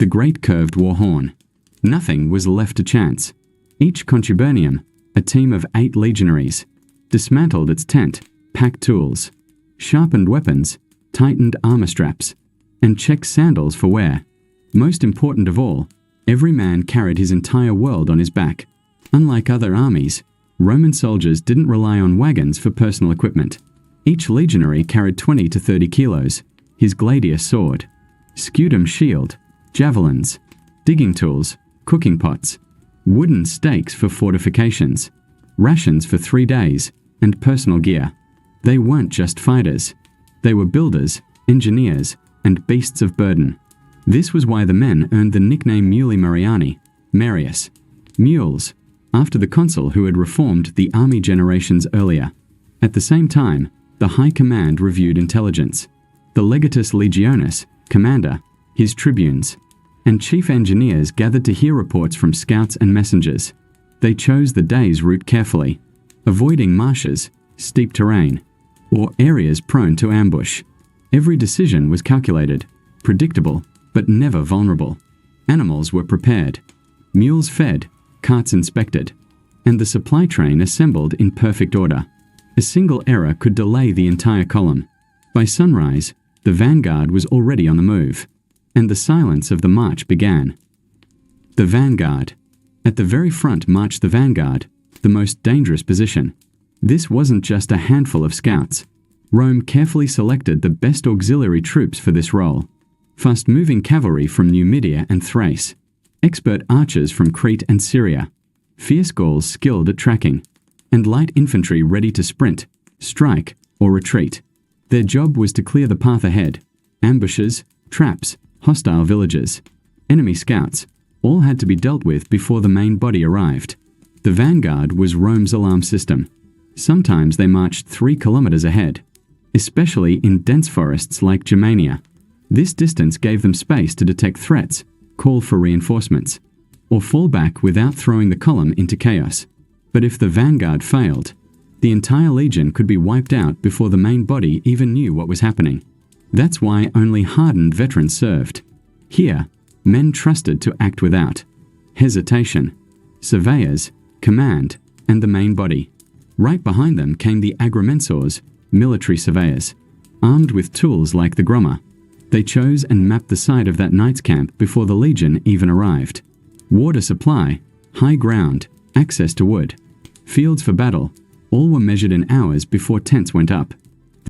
The great curved war horn. Nothing was left to chance. Each contubernium, a team of 8 legionaries, dismantled its tent, packed tools, sharpened weapons, tightened armor straps, and checked sandals for wear. Most important of all, every man carried his entire world on his back. Unlike other armies, Roman soldiers didn't rely on wagons for personal equipment. Each legionary carried 20 to 30 kilos, his gladius sword, scutum shield, javelins, digging tools, cooking pots, wooden stakes for fortifications, rations for 3 days, and personal gear. They weren't just fighters. They were builders, engineers, and beasts of burden. This was why the men earned the nickname Muli Mariani, Marius, mules, after the consul who had reformed the army generations earlier. At the same time, the High Command reviewed intelligence. The Legatus Legionis, commander, his tribunes, and chief engineers gathered to hear reports from scouts and messengers. They chose the day's route carefully, avoiding marshes, steep terrain, or areas prone to ambush. Every decision was calculated, predictable, but never vulnerable. Animals were prepared, mules fed, carts inspected, and the supply train assembled in perfect order. A single error could delay the entire column. By sunrise, the vanguard was already on the move, and the silence of the march began. The vanguard. At the very front marched the vanguard, the most dangerous position. This wasn't just a handful of scouts. Rome carefully selected the best auxiliary troops for this role. Fast-moving cavalry from Numidia and Thrace, expert archers from Crete and Syria, fierce Gauls skilled at tracking, and light infantry ready to sprint, strike, or retreat. Their job was to clear the path ahead. Ambushes, traps, hostile villages, enemy scouts, all had to be dealt with before the main body arrived. The vanguard was Rome's alarm system. Sometimes they marched 3 kilometers ahead, especially in dense forests like Germania. This distance gave them space to detect threats, call for reinforcements, or fall back without throwing the column into chaos. But if the vanguard failed, the entire legion could be wiped out before the main body even knew what was happening. That's why only hardened veterans served. Here, men trusted to act without hesitation. Surveyors, command, and the main body. Right behind them came the agrimensors, military surveyors, armed with tools like the grommer. They chose and mapped the site of that night's camp before the legion even arrived. Water supply, high ground, access to wood, fields for battle, all were measured in hours before tents went up.